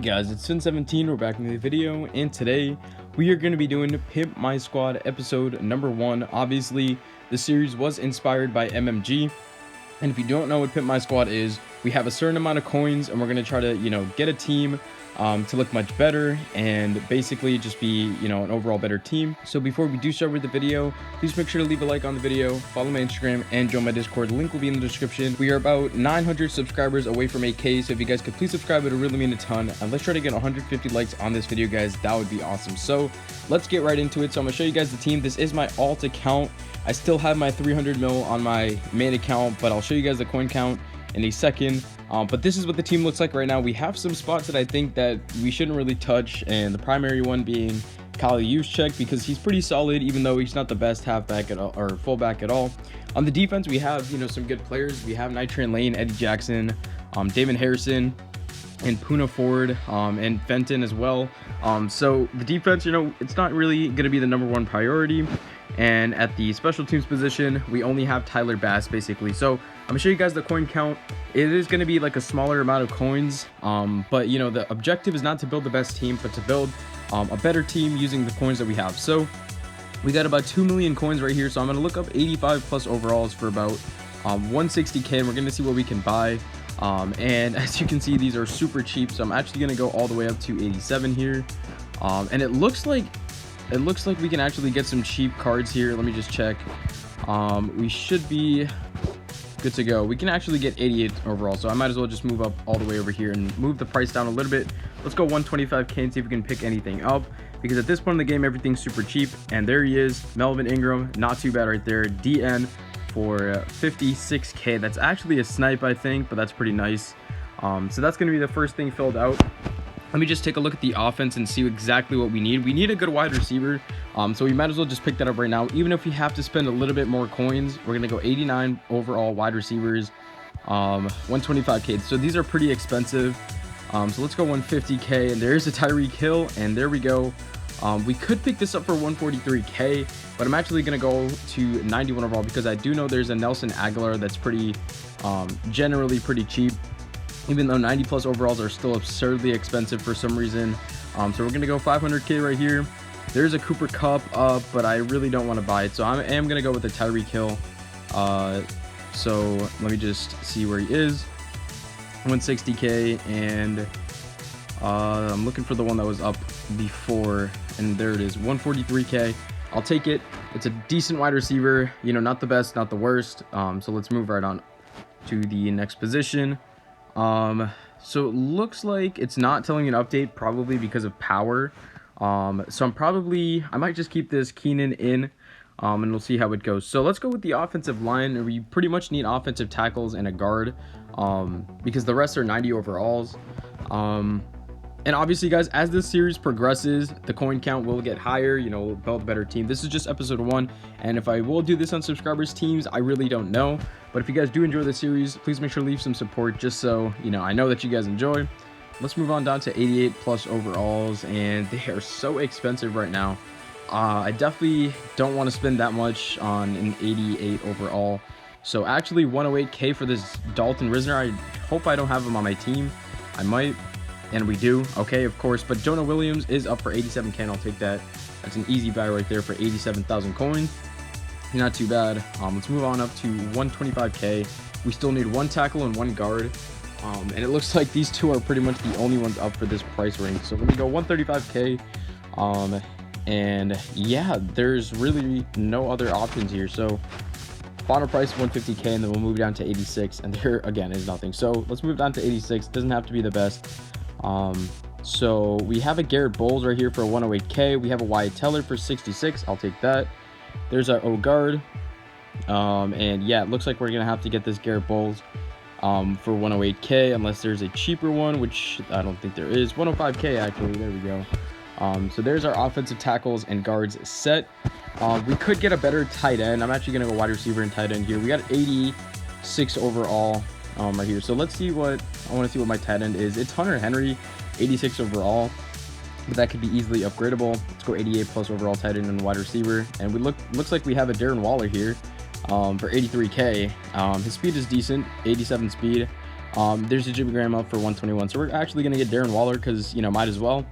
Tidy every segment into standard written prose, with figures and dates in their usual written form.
Guys, it's Fin17. We're back in the video, and today we are going to be doing Pimp My Squad episode number 1. Obviously, the series was inspired by MMG, and if you don't know what Pimp My Squad is, we have a certain amount of coins, and we're going to try to, get a team to look much better and basically just be, an overall better team. So before we do start with the video, please make sure to leave a like on the video, follow my Instagram, and join my Discord. The link will be in the description. We are about 900 subscribers away from 8K, so if you guys could please subscribe, it would really mean a ton. And let's try to get 150 likes on this video, guys. That would be awesome. So let's get right into it. So I'm gonna show you guys the team. This is my alt account. I still have my 300 mil on my main account, but I'll show you guys the coin count in a second. But this is what the team looks like right now. We have some spots that I think that we shouldn't really touch, and the primary one being Kyle Juszczyk, because he's pretty solid, even though he's not the best halfback at all, or fullback at all. On the defense, we have some good players. We have Nitrian Lane, Eddie Jackson, Damon Harrison, and Puna Ford, and Fenton as well. So the defense, it's not really going to be the #1 priority. And at the special teams position, we only have Tyler Bass, basically. So I'm gonna show you guys the coin count. It is gonna be like a smaller amount of coins, but the objective is not to build the best team, but to build a better team using the coins that we have. So we got about 2 million coins right here. So I'm gonna look up 85 plus overalls for about 160K, and we're gonna see what we can buy. And as you can see, these are super cheap. So I'm actually gonna go all the way up to 87 here. And it looks like we can actually get some cheap cards here. Let me just check. We should be good to go. We can actually get 88 overall, so I might as well just move up all the way over here and move the price down a little bit. Let's go 125K and see if we can pick anything up, because at this point in the game, everything's super cheap. And there he is, Melvin Ingram. Not too bad right there. DN for 56K. That's actually a snipe, I think, but that's pretty nice. So that's going to be the first thing filled out. Let me just take a look at the offense and see exactly what we need. We need a good wide receiver, so we might as well just pick that up right now. Even if we have to spend a little bit more coins, we're gonna go 89 overall wide receivers, 125K. So these are pretty expensive. So let's go 150K, and there's a Tyreek Hill, and there we go. We could pick this up for 143K, but I'm actually gonna go to 91 overall because I do know there's a Nelson Aguilar that's pretty, generally pretty cheap, even though 90 plus overalls are still absurdly expensive for some reason. So we're gonna go 500K right here. There's a Cooper Kupp up, but I really don't want to buy it, so I am gonna go with the Tyreek Hill. So let me just see where he is. 160K, and I'm looking for the one that was up before, and there it is, 143K. I'll take it. It's a decent wide receiver, not the best, not the worst. So let's move right on to the next position. So it looks like it's not telling me an update, probably because of power. So I might just keep this Keenan in, and we'll see how it goes. So let's go with the offensive line. We pretty much need offensive tackles and a guard, because the rest are 90 overalls. And obviously, guys, as this series progresses, the coin count will get higher. We'll build a better team. This is just episode 1, and if I will do this on subscribers teams, I really don't know. But if you guys do enjoy the series, please make sure to leave some support, just so I know that you guys enjoy. Let's move on down to 88 plus overalls, and they are so expensive right now. I definitely don't want to spend that much on an 88 overall. So actually 108K for this Dalton Risner. I hope I don't have him on my team. I might. And we do. Okay, of course. But Jonah Williams is up for 87K, and I'll take that. That's an easy buy right there for 87,000 coins. Not too bad. Let's move on up to 125K. We still need 1 tackle and 1 guard. And it looks like these 2 are pretty much the only ones up for this price range. So let me go 135K. And yeah, there's really no other options here. So final price 150K, and then we'll move down to 86, and there again is nothing. So let's move down to 86. Doesn't have to be the best. So we have a Garrett Bowles right here for 108K. We have a Wyatt Teller for 66. I'll take that. There's our O guard. And yeah, it looks like we're gonna have to get this Garrett Bowles for 108K, unless there's a cheaper one, which I don't think there is. 105K actually. There we go. So there's our offensive tackles and guards set. We could get a better tight end. I'm actually gonna go wide receiver and tight end here. We got 86 overall right here. So let's see what I want to see what my tight end is. It's Hunter Henry, 86 overall, but that could be easily upgradable. Let's go 88 plus overall tight end and wide receiver. And looks like we have a Darren Waller here for 83K. His speed is decent, 87 speed. There's a Jimmy Graham up for 121. So we're actually going to get Darren Waller because, you know, might as well.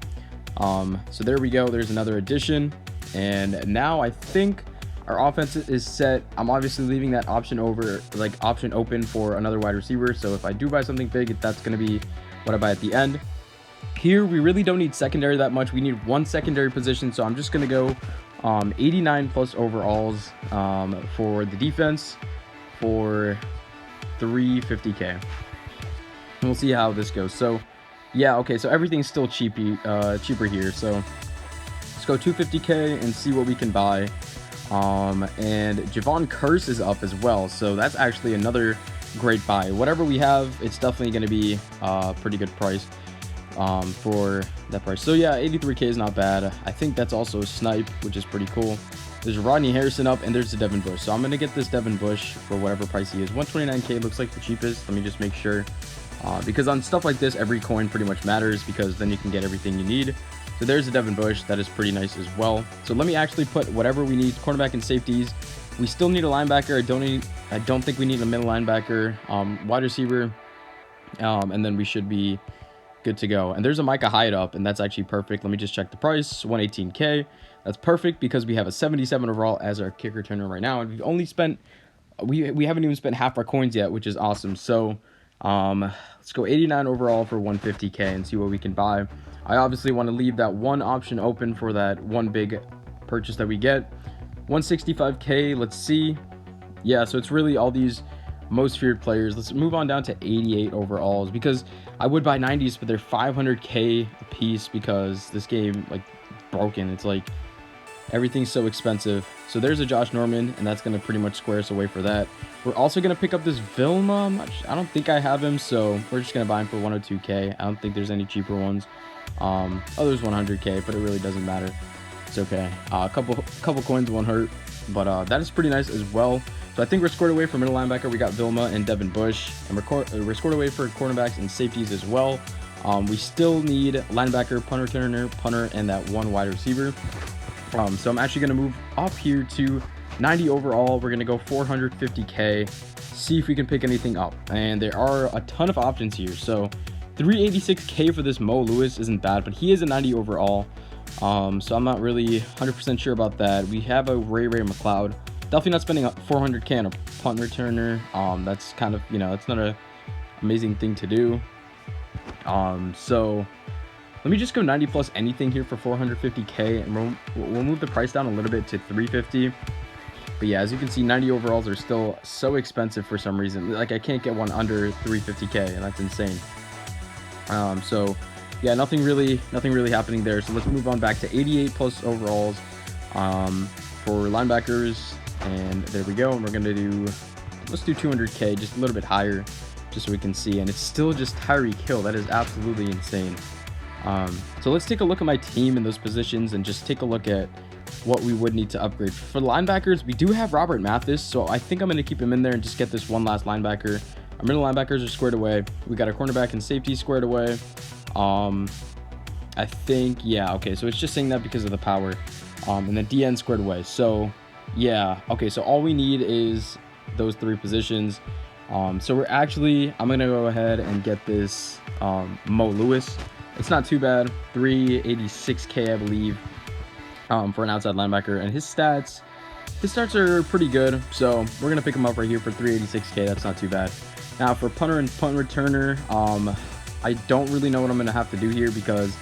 So there we go. There's another addition. And now I think our offense is set. I'm obviously leaving that option open for another wide receiver. So if I do buy something big, that's going to be what I buy at the end. Here, we really don't need secondary that much. We need one secondary position. So I'm just going to go 89 plus overalls for the defense for 350K. And we'll see how this goes. So yeah, okay, so everything's still cheaper here. So let's go 250K and see what we can buy. And Javon Curse is up as well, so that's actually another great buy. Whatever we have, it's definitely going to be a pretty good price for that price. So yeah, 83K is not bad. I think that's also a snipe, which is pretty cool. There's Rodney Harrison up, and there's the Devin Bush. So I'm going to get this Devin Bush for whatever price he is. 129K looks like the cheapest. Let me just make sure. Because on stuff like this, every coin pretty much matters, because then you can get everything you need. So there's a Devin Bush. That is pretty nice as well. So let me actually put whatever we need, cornerback and safeties. We still need a linebacker. I don't think we need a middle linebacker, wide receiver, and then we should be good to go. And there's a Micah Hyde up, and that's actually perfect. Let me just check the price. 118K. That's perfect because we have a 77 overall as our kick returner right now, and we've only spent we haven't even spent half our coins yet, which is awesome. So let's go 89 overall for 150K and see what we can buy. I obviously want to leave that one option open for that one big purchase that we get. 165K, let's see. Yeah, so it's really all these most feared players. Let's move on down to 88 overalls, because I would buy 90s, but they're 500K a piece because this game, like, broken. It's like everything's so expensive. So there's a Josh Norman, and that's going to pretty much square us away for that. We're also going to pick up this Vilma. I don't think I have him, so we're just going to buy him for 102K. I don't think there's any cheaper ones. Oh, there's 100K, but it really doesn't matter. It's okay. A couple coins won't hurt, but that is pretty nice as well. So I think we're scored away for middle linebacker. We got Vilma and Devin Bush, and we're scored away for cornerbacks and safeties as well. We still need linebacker, punter, returner, punter, and that one wide receiver. So I'm actually going to move up here to 90 overall. We're going to go 450K, see if we can pick anything up. And there are a ton of options here. So 386K for this Mo Lewis isn't bad, but he is a 90 overall. So I'm not really 100% sure about that. We have a Ray McLeod. Definitely not spending 400K on a punt returner. That's kind of, you know, that's not an amazing thing to do. So let me just go 90 plus anything here for 450K, and we'll move the price down a little bit to 350. But yeah, as you can see, 90 overalls are still so expensive for some reason. Like, I can't get one under 350K, and that's insane. So yeah, nothing really happening there. So let's move on back to 88 plus overalls for linebackers, and there we go. And we're gonna let's do 200K, just a little bit higher, just so we can see. And it's still just Tyreek Hill. That is absolutely insane. So let's take a look at my team in those positions and just take a look at what we would need to upgrade. For the linebackers, we do have Robert Mathis, so I think I'm going to keep him in there and just get this one last linebacker. Our middle linebackers are squared away. We got our cornerback and safety squared away. I think, yeah, okay, so it's just saying that because of the power. And then DN squared away. So yeah, okay, so all we need is those three positions. So I'm gonna go ahead and get this Mo Lewis. It's not too bad, 386K I believe, for an outside linebacker, and his stats are pretty good, so we're gonna pick him up right here for 386K. That's not too bad. Now for punter and punt returner, I don't really know what I'm gonna have to do here, because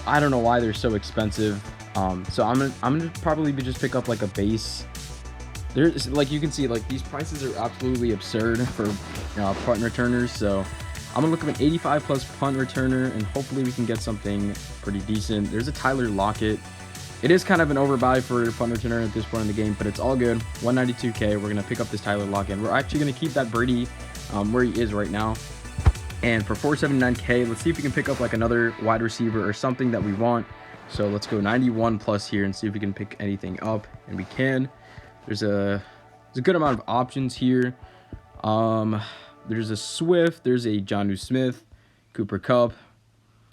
I don't know why they're so expensive. So I'm gonna probably just pick up like a base. There's, like, you can see, like, these prices are absolutely absurd for punt returners. So I'm gonna look at an 85 plus punt returner, and hopefully we can get something pretty decent. There's a Tyler Lockett. It is kind of an overbuy for a punt returner at this point in the game, but it's all good. 192K. We're gonna pick up this Tyler Lockett. We're actually gonna keep that Brady where he is right now. And for 479K, let's see if we can pick up like another wide receiver or something that we want. So let's go 91 plus here and see if we can pick anything up, and we can. There's a good amount of options here. There's a Swift, there's a Jonnu Smith, Cooper Kupp.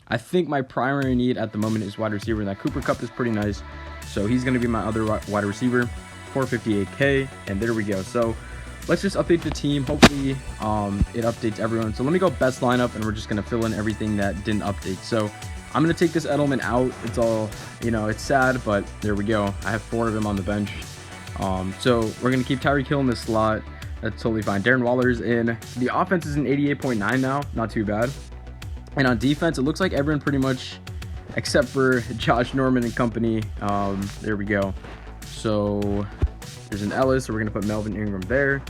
I think my primary need at the moment is wide receiver, and that Cooper Kupp is pretty nice. So he's going to be my other wide receiver, 458K, and there we go. So let's just update the team. Hopefully it updates everyone. So let me go best lineup, and we're just going to fill in everything that didn't update. So I'm going to take this Edelman out. It's all, you know, it's sad, but there we go. I have 4 of them on the bench. So we're going to keep Tyreek Hill in this slot. That's totally fine. Darren Waller's in. The offense is an 88.9 now. Not too bad. And on defense, it looks like everyone pretty much, except for Josh Norman and company. There we go. So there's an Ellis, so we're going to put Melvin Ingram there.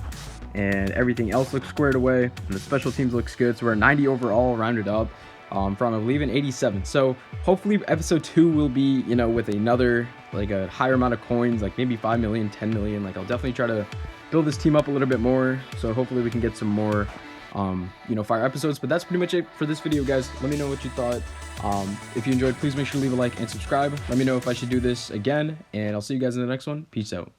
And everything else looks squared away. And the special teams looks good. So we're at 90 overall, rounded up. From I believe an 87. So hopefully episode 2 will be, you know, with another, like a higher amount of coins, like maybe 5 million, 10 million. Like I'll definitely try to build this team up a little bit more. So hopefully we can get some more, you know, fire episodes. But that's pretty much it for this video, guys. Let me know what you thought. If you enjoyed, please make sure to leave a like and subscribe. Let me know if I should do this again, and I'll see you guys in the next one. Peace out.